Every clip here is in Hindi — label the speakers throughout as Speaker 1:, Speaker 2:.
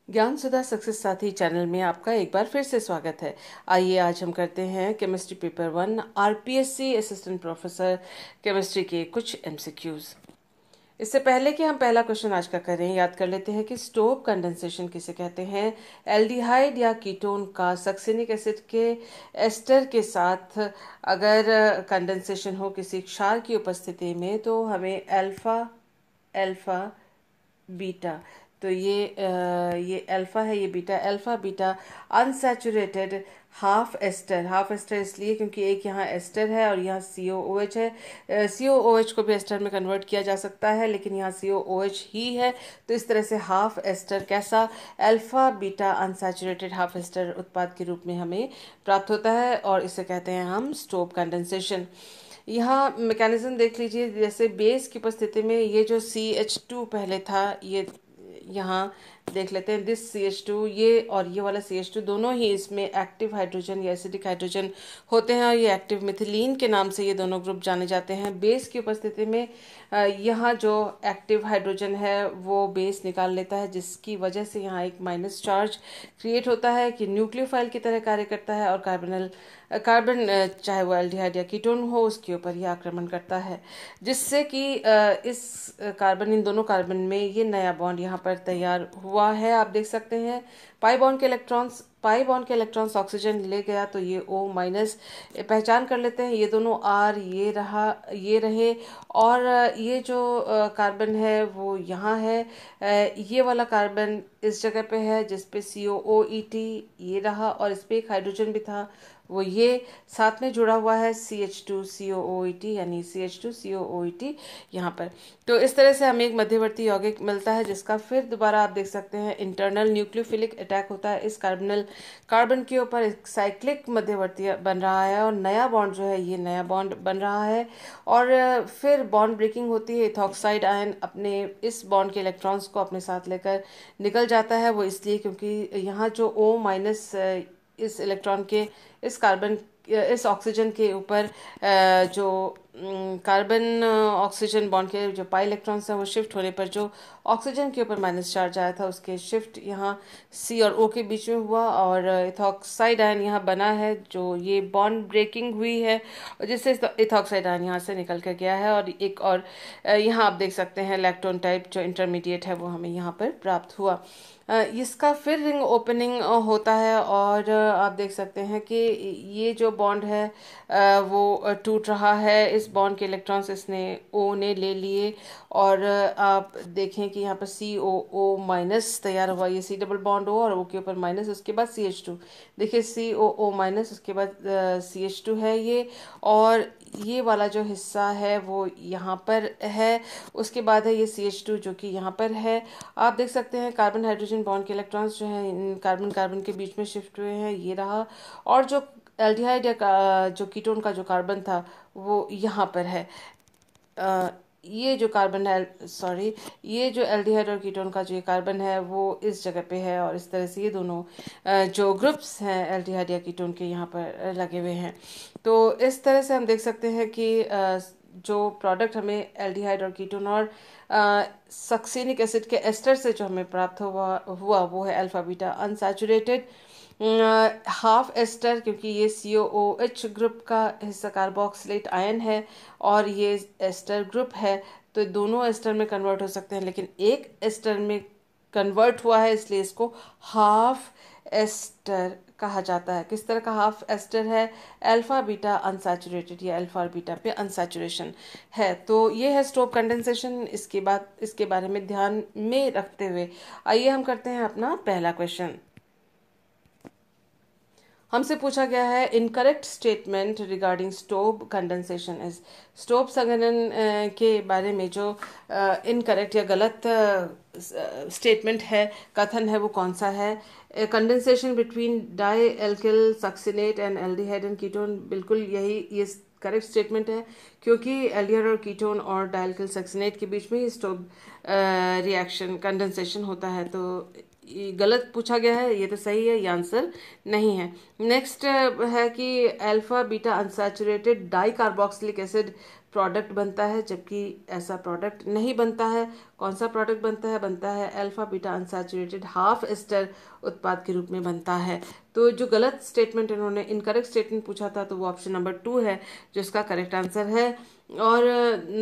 Speaker 1: ज्ञान सुधा सक्सेस साथी चैनल में आपका एक बार फिर से स्वागत है। आइए आज हम करते हैं chemistry paper 1 RPSC assistant professor chemistry के कुछ एमसीक्यूज। इससे पहले कि हम पहला क्वेश्चन आज का करें, याद कर लेते हैं कि स्टोव कंडेंसेशन किसे कहते हैं। एल्डिहाइड या कीटोन का सक्सिनिक एसिड के एस्टर के साथ अगर कंडेंसेशन हो किसी क्षार की उपस्थिति में तो हमें अल्फा अल्फा बीटा, तो ये अल्फा है, ये beta, alpha beta unsaturated half ester इसलिए क्योंकि एक यहाँ एस्टर है और यहाँ COOH है। COOH को भी एस्टर में कन्वर्ट किया जा सकता है लेकिन यहाँ COOH ही है, तो इस तरह से हाफ एस्टर कैसा alpha beta unsaturated half ester उत्पाद के रूप में हमें प्राप्त होता है और इसे कहते हैं हम स्टोव कंडेंसेशन। यहाँ मैकेनिज्म देख लीजिए, जैसे बेस की उपस्थिति में ये जो CH2 पहले था, ये यहाँ देख लेते हैं, दिस CH2, ये और ये वाला CH2 दोनों ही इसमें एक्टिव हाइड्रोजन या एसिडिक हाइड्रोजन होते हैं और ये एक्टिव मिथिलीन के नाम से ये दोनों ग्रुप जाने जाते हैं। बेस की उपस्थिति में यहाँ जो एक्टिव हाइड्रोजन है वो बेस निकाल लेता है, जिसकी वजह से यहाँ एक माइनस चार्ज क्रिएट होता है कि न्यूक्लियोफाइल की तरह कार्य करता है और कार्बन चाहे वो एल्डिहाइड या कीटोन हो उसके ऊपर ये आक्रमण करता है, जिससे कि इस कार्बन, इन दोनों कार्बन में ये नया बॉन्ड यहाँ पर तैयार हुआ है। आप देख सकते हैं पाई बॉन्ड के इलेक्ट्रॉन्स ऑक्सीजन ले गया तो ये O माइनस पहचान कर लेते हैं, ये दोनों R ये रहे और ये जो कार्बन है वो यहाँ है। ये वाला कार्बन इस जगह पे है जिस पे COOET ये रहा और इस पे एक हाइड्रोजन भी था, वो ये साथ में जुड़ा हुआ है CH2COOET, यानी CH2COOET यहाँ पर। तो इस तरह से हमें एक मध्यवर्ती यौगिक मिलता है जिसका फिर दोबारा आप देख सकते हैं इंटरनल न्यूक्लियोफिलिक अटैक होता है। इस कार्बन के ऊपर एक साइक्लिक मध्यवर्ती बन रहा है और नया बॉन्ड जो है ये नया बॉन्ड बन रहा है और फिर बॉन्ड ब्रेकिंग होती है। इथॉक्साइड आयन अपने इस बॉन्ड के इलेक्ट्रॉन्स को अपने साथ लेकर निकल जाता है, वो इसलिए क्योंकि यहाँ जो O माइनस इस इलेक्ट्रॉन के इस ऑक्सीजन के ऊपर जो कार्बन ऑक्सीजन बॉन्ड के जो पाई इलेक्ट्रॉन्स हैं वो शिफ्ट होने पर जो ऑक्सीजन के ऊपर माइनस चार्ज आया था उसके शिफ्ट यहाँ C और O के बीच में हुआ और इथॉक्साइड आयन यहाँ बना है, जो ये बॉन्ड ब्रेकिंग हुई है और जिससे इथॉक्साइड आयन यहाँ से निकल कर गया है और एक और यहाँ आप देख सकते हैं लैक्टोन टाइप जो इंटरमीडिएट है वो हमें यहाँ पर प्राप्त हुआ। इसका फिर रिंग ओपनिंग होता है और आप देख सकते हैं कि ये जो बॉन्ड है वो टूट रहा है। इस बॉन्ड के इलेक्ट्रॉन्स इसने O ने ले लिए और आप देखें कि यहाँ पर COO माइनस तैयार हुआ, ये C डबल बॉन्ड O और O के ऊपर माइनस, उसके बाद CH2, देखिए COO माइनस, उसके बाद CH2 है ये और ये वाला जो हिस्सा है वो यहाँ पर है, उसके बाद है ये CH2 जो कि यहाँ पर है। आप देख सकते हैं कार्बन हाइड्रोजन बॉन्ड के इलेक्ट्रॉन्स जो हैं इन कार्बन कार्बन के बीच में शिफ्ट हुए हैं, ये रहा, और जो एल्डिहाइड या जो कीटोन का जो कार्बन था वो यहाँ पर है। ये जो कार्बन है, सॉरी, ये जो एल्डिहाइड और कीटोन का जो कार्बन है वो इस जगह पे है और इस तरह से ये दोनों जो ग्रुप्स हैं एल्डिहाइड या कीटोन के यहाँ पर लगे हुए हैं। तो इस तरह से हम देख सकते हैं कि जो प्रोडक्ट हमें एल्डिहाइड और कीटोन और सक्सिनिक एसिड के एस्टर से जो हमें प्राप्त हुआ वो है alpha beta unsaturated half ester, क्योंकि ये COOH ग्रुप का हिस्सा कार्बोक्सिलेट आयन है और ये एस्टर ग्रुप है, तो दोनों एस्टर में कन्वर्ट हो सकते हैं लेकिन एक एस्टर में कन्वर्ट हुआ है इसलिए इसको हाफ एस्टर कहा जाता है। किस तरह का हाफ एस्टर है? अल्फा बीटा अनसैचुरेटेड या अल्फा बीटा पे अनसैचुरेशन है। तो ये है स्टोव कंडेंसेशन। इसके बारे में ध्यान में रखते हुए आइए हम करते हैं अपना पहला क्वेश्चन। हमसे पूछा गया है incorrect statement regarding stove condensation is, stove संघनन के बारे में जो इनकरेक्ट या गलत स्टेटमेंट है, कथन है, वो कौन सा है? Condensation between di alkyl succinate and aldehyde and ketone, बिल्कुल यही ये करेक्ट स्टेटमेंट है क्योंकि एल्डिहाइड और कीटोन और डायल्किल सक्सिनेट के बीच में ही स्टोव रिएक्शन कंडेंसेशन होता है। तो ये गलत पूछा गया है, ये तो सही है, ये आंसर नहीं है। नेक्स्ट है कि alpha beta unsaturated di carboxylic acid product बनता है, जबकि ऐसा प्रोडक्ट नहीं बनता है। कौन सा प्रोडक्ट बनता है alpha beta unsaturated half ester उत्पाद के रूप में बनता है। तो जो गलत स्टेटमेंट इन्होंने इनकरेक्ट स्टेटमेंट पूछा था तो वो ऑप्शन नंबर 2 है जो इसका करेक्ट आंसर है। और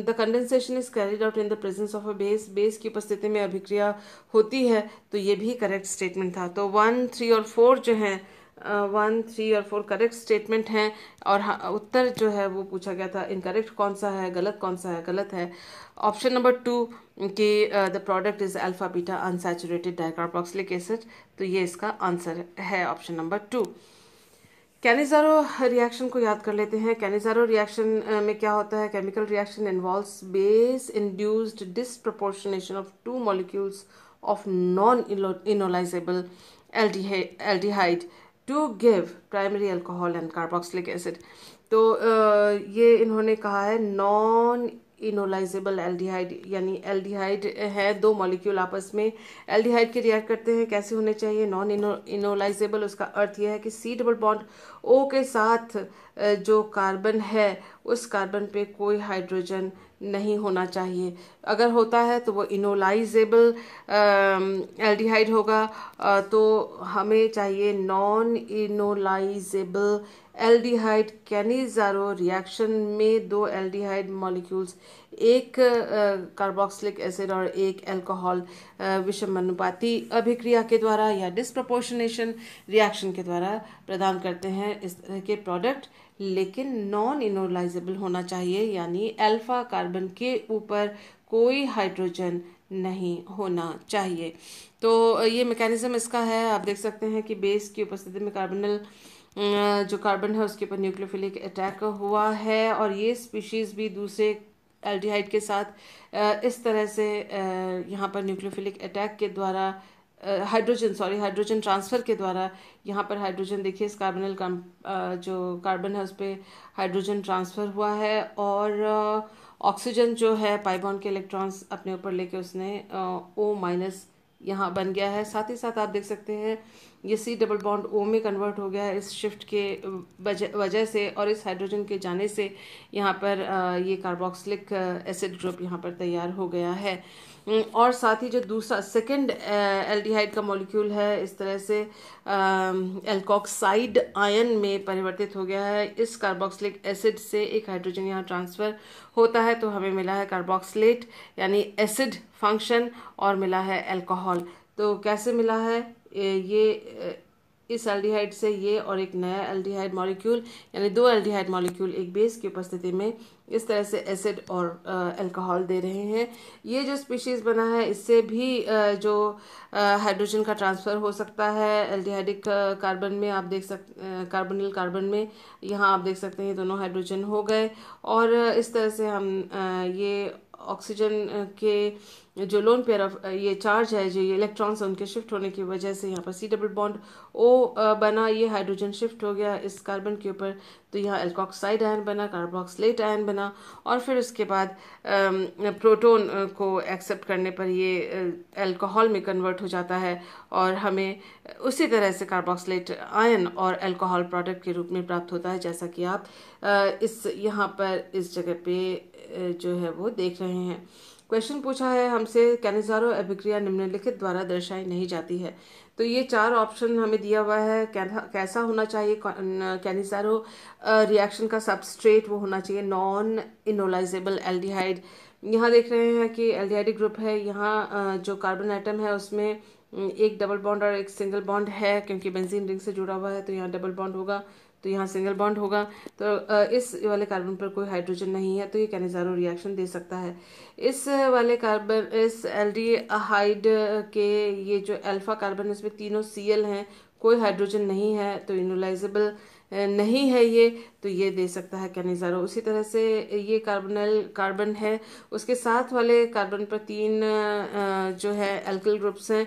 Speaker 1: the condensation is carried out in the presence of a base, base की उपस्थिति में अभिक्रिया होती है, तो ये भी करेक्ट स्टेटमेंट था। तो 1, 3 और 4 जो हैं 1, 3 और 4 करेक्ट स्टेटमेंट हैं। और उत्तर जो है वो पूछा गया था इनकरेक्ट कौन सा है, गलत कौन सा है, गलत है ऑप्शन नंबर 2 कि the product is alpha beta unsaturated dicarboxylic acid. तो ये इसका आंसर है ऑप्शन नंबर 2। कैनिज़ारो रिएक्शन को याद कर लेते हैं। कैनिज़ारो रिएक्शन में क्या होता है? Chemical reaction involves base induced disproportionation of two molecules of non enolizable aldehyde to give primary alcohol and carboxylic acid. तो ये इन्होंने कहा है नॉन इनोलाइजेबल एल्डिहाइड, यानी एल्डिहाइड है दो मॉलिक्यूल आपस में एल्डिहाइड के रिएक्ट करते हैं, कैसे होने चाहिए? Non enolisable. उसका अर्थ यह है कि सी डबल बॉन्ड ओ के साथ जो कार्बन है उस कार्बन पे कोई हाइड्रोजन नहीं होना चाहिए। अगर होता है तो वो इनोलाइजेबल एल्डिहाइड होगा। तो हमें चाहिए non enolizable aldehyde. Cannizzaro reaction में दो एल्डिहाइड मॉलिक्यूल्स, एक कार्बोक्सिलिक एसिड और एक अल्कोहल विषमानुपाती अभिक्रिया के द्वारा या डिस्प्रपोर्शनेशन रिएक्शन के द्वारा प्रदान करते हैं इस तरह के प्रोडक्ट, लेकिन नॉन इनोलाइजेबल होना चाहिए, यानी अल्फा कार्बन के ऊपर कोई हाइड्रोजन नहीं होना चाहिए। तो ये मैकेनिज्म इसका है। आप देख सकते हैं कि बेस की उपस्थिति में कार्बोनिल जो कार्बन है उसके ऊपर न्यूक्लियोफिलिक अटैक हुआ है और ये स्पीशीज भी दूसरे एल्डिहाइड के साथ इस तरह से यहाँ पर न्यूक्लियोफिलिक अटैक के द्वारा हाइड्रोजन ट्रांसफर के द्वारा यहाँ पर हाइड्रोजन देखिए इस कार्बोनिल जो कार्बन है उस पर हाइड्रोजन ट्रांसफर हुआ है और ऑक्सीजन जो है पाई बॉन्ड के इलेक्ट्रॉन्स अपने ऊपर लेके उसने O- यहाँ बन गया है। साथ ही साथ आप देख सकते हैं ये सी डबल बॉन्ड ओ में कन्वर्ट हो गया है इस शिफ्ट के वजह से, और इस हाइड्रोजन के जाने से यहाँ पर ये कार्बोक्सिलिक एसिड ग्रुप यहाँ पर तैयार हो गया है। और साथ ही जो दूसरा सेकंड एल्डिहाइड का मॉलिक्यूल है इस तरह से एल्कोक्साइड आयन में परिवर्तित हो गया है। इस कार्बोक्सिलिक एसिड से एक हाइड्रोजन यहाँ ट्रांसफर होता है तो हमें मिला है कार्बोक्सिलेट यानी एसिड फंक्शन और मिला है अल्कोहल। तो कैसे मिला है? ये इस एल्डिहाइड से ये और एक नया एल्डिहाइड मॉलिक्यूल यानी दो एल्डिहाइड मॉलिक्यूल एक बेस की उपस्थिति में इस तरह से एसिड और अल्कोहल दे रहे हैं। ये जो स्पीशीज बना है इससे भी जो हाइड्रोजन का ट्रांसफर हो सकता है एल्डिहाइडिक कार्बन में। आप देख कार्बोनिल कार्बन में यहाँ आप देख सकते हैं दोनों हाइड्रोजन हो गए और इस तरह से हम ये ऑक्सीजन के जो लोन पेयर ऑफ ये चार्ज है जो ये इलेक्ट्रॉन्स उनके शिफ्ट होने की वजह से यहाँ पर सी डबल बॉन्ड ओ बना, ये हाइड्रोजन शिफ्ट हो गया इस कार्बन के ऊपर तो यहाँ एल्कोक्साइड आयन बना, कार्बोक्सिलेट आयन बना और फिर उसके बाद प्रोटॉन को एक्सेप्ट करने पर ये अल्कोहल में कन्वर्ट हो जाता है और हमें उसी तरह से कार्बोक्सिलेट आयन और अल्कोहल प्रोडक्ट के रूप में प्राप्त होता है, जैसा कि आप इस यहाँ पर इस जगह पे जो है वो देख रहे हैं। क्वेश्चन पूछा है हमसे कैनिज़ारो अभिक्रिया निम्नलिखित द्वारा दर्शाई नहीं जाती है। तो ये 4 ऑप्शन हमें दिया हुआ है कैसा होना चाहिए कैनिज़ारो रिएक्शन का सबस्ट्रेट, वो होना चाहिए नॉन इनोलाइजेबल एल्डिहाइड। यहाँ देख रहे हैं कि एल्डिहाइडिक ग्रुप है, यहाँ जो कार्बन एटम है उसमें एक डबल बॉन्ड और एक सिंगल बॉन्ड है, क्योंकि बेंजीन रिंग से जुड़ा हुआ है तो यहाँ डबल बॉन्ड होगा तो यहाँ सिंगल बॉन्ड होगा। तो इस वाले कार्बन पर कोई हाइड्रोजन नहीं है तो ये कैनिज़ारो रिएक्शन दे सकता है। इस वाले कार्बन इस एल्डिहाइड के ये जो अल्फा कार्बन इसमें तीनों Cl हैं, कोई हाइड्रोजन नहीं है तो इनोलाइजेबल नहीं है ये, तो ये दे सकता है कैनिज़ारो। उसी तरह से ये कार्बोनिल कार्बन है उसके साथ वाले कार्बन पर 3 जो है एल्किल ग्रुप्स हैं,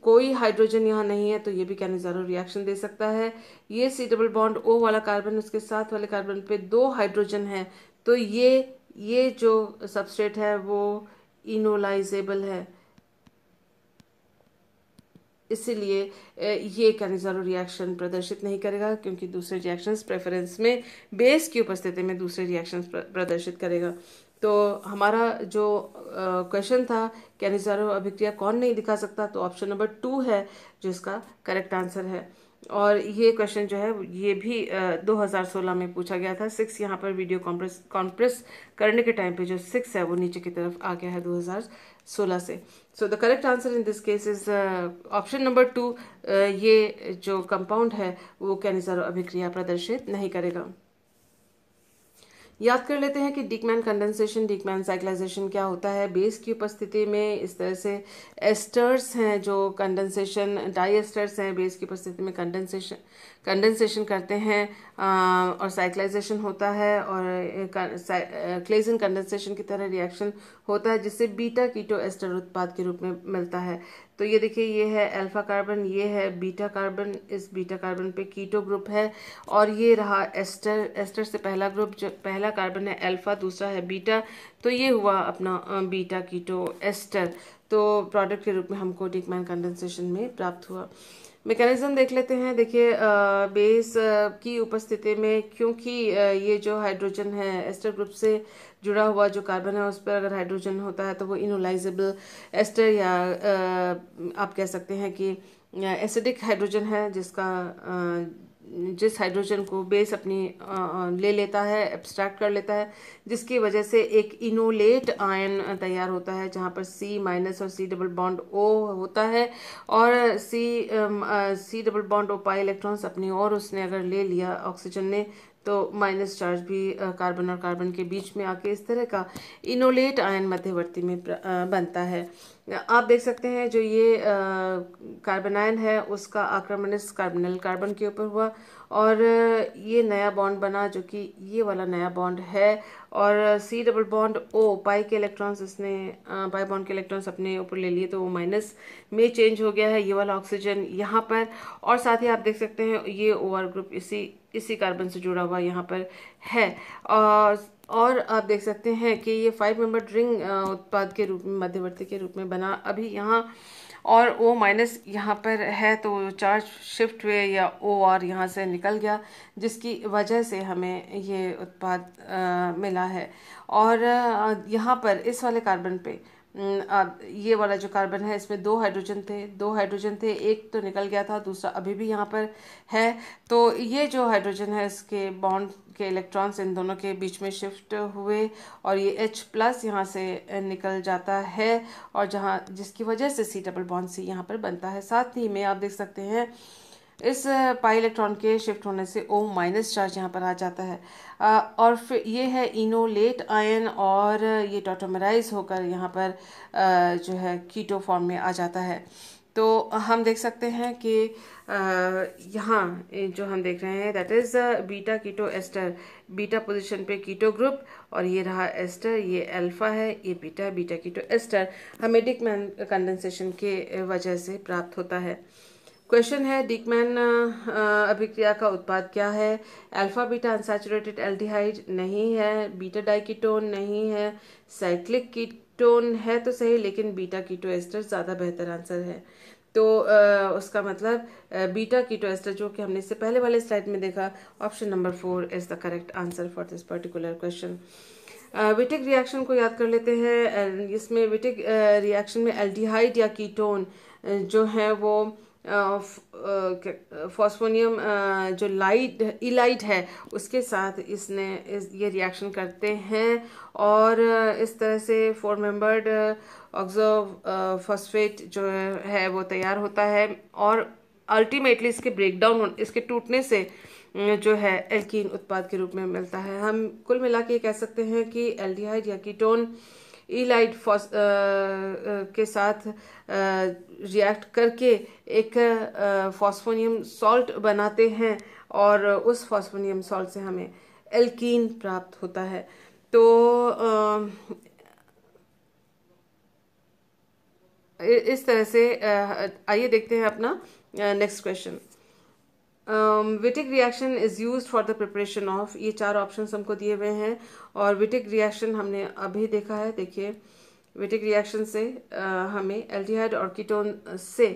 Speaker 1: कोई हाइड्रोजन यहाँ नहीं है तो ये भी कैनिज़ारो रिएक्शन दे सकता है। ये सी डबल बॉन्ड ओ वाला कार्बन उसके साथ वाले कार्बन पे 2 हाइड्रोजन है तो ये जो सबस्ट्रेट है वो इनोलाइजेबल है, इसीलिए ये कैनिज़ारो रिएक्शन प्रदर्शित नहीं करेगा, क्योंकि दूसरे रिएक्शंस प्रेफरेंस में बेस की उपस्थिति में दूसरे रिएक्शंस प्रदर्शित करेगा। तो हमारा जो क्वेश्चन था कैनिज़ारो अभिक्रिया कौन नहीं दिखा सकता, तो ऑप्शन नंबर 2 है जो इसका करेक्ट आंसर है। और ये क्वेश्चन जो है ये भी 2016 में पूछा गया था। 6 यहाँ पर वीडियो कॉम्प्रेस करने के टाइम पे जो 6 है वो नीचे की तरफ आ गया है 2016 से। So the correct answer in this case is option number 2। ये जो कंपाउंड है वो कैनिज़ारो अभिक्रिया प्रदर्शित नहीं करेगा। याद कर लेते हैं कि डीकमैन कंडेंसेशन, डीकमैन साइक्लाइजेशन क्या होता है। बेस की उपस्थिति में इस तरह से एस्टर्स हैं जो कंडेंसेशन, डाई एस्टर्स हैं बेस की उपस्थिति में कंडेंसेशन करते हैं और साइक्लाइजेशन होता है और क्लेजन कंडेंसेशन की तरह रिएक्शन होता है जिससे बीटा कीटो एस्टर उत्पाद के रूप में मिलता है। तो ये देखिए, ये है अल्फा कार्बन, ये है बीटा कार्बन, इस बीटा कार्बन पे कीटो ग्रुप है और ये रहा एस्टर। एस्टर से पहला ग्रुप, जो पहला कार्बन है अल्फा, दूसरा है बीटा, तो ये हुआ अपना बीटा कीटो एस्टर। तो प्रोडक्ट के रूप में हमको डीकमैन कंडेंसेशन में प्राप्त हुआ। मैकेनिज्म देख लेते हैं। देखिए, बेस की उपस्थिति में क्योंकि ये जो हाइड्रोजन है एस्टर ग्रुप से जुड़ा हुआ जो कार्बन है उस पर अगर हाइड्रोजन होता है तो वो इनोलाइजेबल एस्टर या आप कह सकते हैं कि एसिडिक हाइड्रोजन है, जिस हाइड्रोजन को बेस अपनी ले लेता है, एब्स्ट्रैक्ट कर लेता है, जिसकी वजह से एक इनोलेट आयन तैयार होता है जहाँ पर C- और C डबल बॉन्ड O होता है और C double bond O pi electrons अपनी और उसने अगर ले लिया ऑक्सीजन ने तो माइनस चार्ज भी कार्बन और कार्बन के बीच में आके इस तरह का इनोलेट आयन मध्यवर्ती में बनता है। आप देख सकते हैं जो ये कार्बन आयन है उसका आक्रमण इस कार्बोनिल कार्बन के ऊपर हुआ और ये नया बॉन्ड बना जो कि ये वाला नया बॉन्ड है और C डबल बॉन्ड O पाई के इलेक्ट्रॉन्स इसने पाई बॉन्ड के इलेक्ट्रॉन्स अपने ऊपर ले लिए तो वो माइनस में चेंज हो गया है ये वाला ऑक्सीजन यहाँ पर। और साथ ही आप देख सकते हैं ये OR ग्रुप इसी कार्बन से जुड़ा हुआ यहाँ पर है और आप देख सकते हैं कि ये 5 मेंबर रिंग उत्पाद के रूप में मध्यवर्ती के रूप में बना अभी यहाँ और O माइनस यहाँ पर है तो चार्ज शिफ्ट हुए या OR यहाँ से निकल गया जिसकी वजह से हमें ये उत्पाद मिला है। और यहाँ पर इस वाले कार्बन पे ये वाला जो कार्बन है इसमें दो हाइड्रोजन थे, एक तो निकल गया था, दूसरा अभी भी यहाँ पर है। तो ये जो हाइड्रोजन है इसके बॉन्ड के इलेक्ट्रॉन्स इन दोनों के बीच में शिफ्ट हुए और ये H+ यहाँ से निकल जाता है और जिसकी वजह से C डबल बॉन्ड C यहाँ पर बनता है। साथ ही में आप देख सकते हैं इस पाई इलेक्ट्रॉन के शिफ्ट होने से O- चार्ज यहाँ पर आ जाता है और फिर ये है इनोलेट आयन और ये टॉटोमराइज होकर यहाँ पर जो है कीटो फॉर्म में आ जाता है। तो हम देख सकते हैं कि यहाँ जो हम देख रहे हैं that is beta keto ester, beta position पे कीटो ग्रुप और ये रहा एस्टर, ये अल्फा है, ये बीटा कीटो एस्टर हमें डीकमैन कंडेंसेशन के वजह से प्राप्त होता है। क्वेश्चन है डीकमैन अभिक्रिया का उत्पाद क्या है। अल्फा बीटा अनसैचुरेटेड एल्डिहाइड नहीं है, बीटा डाइकीटोन नहीं है, साइक्लिक कीटोन है तो सही लेकिन बीटा कीटो एस्टर ज़्यादा बेहतर आंसर है। तो उसका मतलब बीटा कीटो एस्टर जो कि हमने इससे पहले वाले स्लाइड में देखा, option number 4 is the correct answer for this particular question. Wittig reaction को याद कर लेते हैं। इसमें विटिक रिएक्शन में एल्डिहाइड या कीटोन जो है वो फॉस्फोनियम जो इलाइड है उसके साथ ये रिएक्शन करते हैं और इस तरह से 4 मेंबर्ड ऑक्सो फॉस्फेट जो है वो तैयार होता है और अल्टीमेटली इसके ब्रेकडाउन, इसके टूटने से जो है एल्कीन उत्पाद के रूप में मिलता है। हम कुल मिला के कह सकते हैं कि एल्डिहाइड या कीटोन इलाइड के साथ रिएक्ट करके एक फॉस्फोनियम सॉल्ट बनाते हैं और उस फॉस्फोनियम सॉल्ट से हमें एल्कीन प्राप्त होता है। तो इस तरह से आइए देखते हैं अपना next question. Wittig reaction is used for the preparation of, ये 4 ऑप्शंस हमको दिए हुए हैं और विटिक रिएक्शन हमने अभी देखा है। देखिए विटिक रिएक्शन से हमें एल्डिहाइड और कीटोन से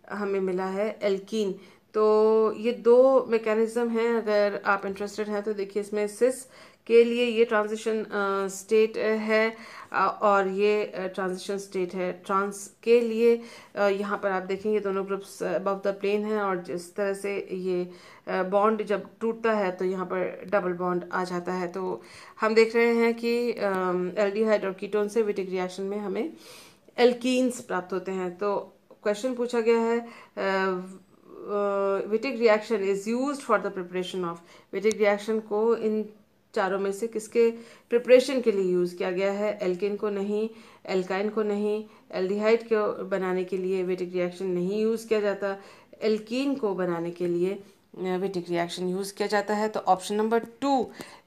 Speaker 1: हमें मिला है एल्कीन। तो ये दो मैकेनिज्म हैं, अगर आप इंटरेस्टेड हैं तो देखिए इसमें सिस के लिए ये ट्रांजिशन स्टेट है और ये ट्रांजिशन स्टेट है ट्रांस के लिए। यहाँ पर आप देखेंगे दोनों ग्रुप्स अबव द प्लेन हैं और जिस तरह से ये बॉन्ड जब टूटता है तो यहाँ पर डबल बॉन्ड आ जाता है। तो हम देख रहे हैं कि एल्डिहाइड और कीटोन से विटिक रिएक्शन में हमें एल्कीन्स प्राप्त होते हैं। तो क्वेश्चन पूछा गया है Wittig reaction is used for the preparation of. Wittig reaction को इन चारों में से किसके प्रिपरेशन के लिए यूज किया गया है? एल्केन को नहीं, एल्काइन को नहीं, एल्डिहाइड को बनाने के लिए विटिक रिएक्शन नहीं यूज किया जाता, एल्कीन को बनाने के लिए विटिक रिएक्शन यूज किया जाता है। तो option number 2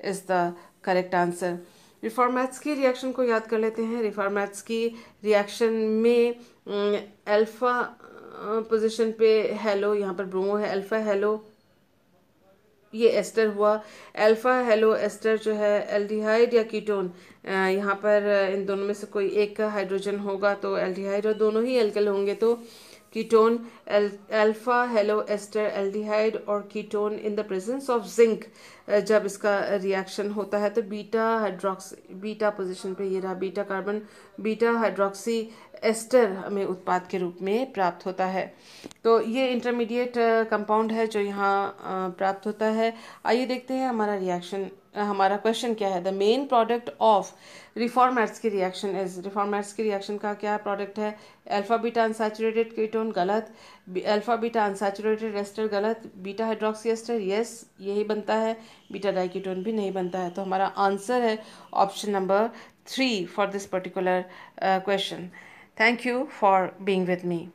Speaker 1: is the correct answer. Reformatsky reaction को याद कर लेते हैं। रिफॉर्मेट्स्की रिएक्शन में अल्फा पोजीशन पे हेलो, यहाँ पर ब्रोमो है, अल्फा हेलो ये एस्टर हुआ। अल्फा हेलो एस्टर जो है एल्डिहाइड या कीटोन, यहाँ पर इन दोनों में से कोई एक का हाइड्रोजन होगा तो एल्डिहाइड, और दोनों ही एल्कल होंगे तो ketone. Alpha halo ester aldehyde और ketone in the presence of zinc, जब इसका रिएक्शन होता है तो बीटा हाइड्रोक्सी, बीटा पोजीशन पे ये रहा beta carbon, beta hydroxy ester हमें उत्पाद के रूप में प्राप्त होता है। तो ये इंटरमीडिएट कंपाउंड है जो यहाँ प्राप्त होता है। आइए देखते हैं हमारा रिएक्शन, हमारा क्वेश्चन क्या है। द मेन प्रोडक्ट ऑफ रिफॉर्मेट्स की रिएक्शन इज, रिफॉर्मेट्स की रिएक्शन का क्या प्रोडक्ट है? अल्फा बीटा अनसैचुरेटेड कीटोन गलत, अल्फा बीटा अनसैचुरेटेड एस्टर गलत, बीटा हाइड्रोक्सी एस्टर यस यही बनता है, बीटा डाइकीटोन भी नहीं बनता है। तो हमारा आंसर है option number 3 for this particular question. Thank you for being with me.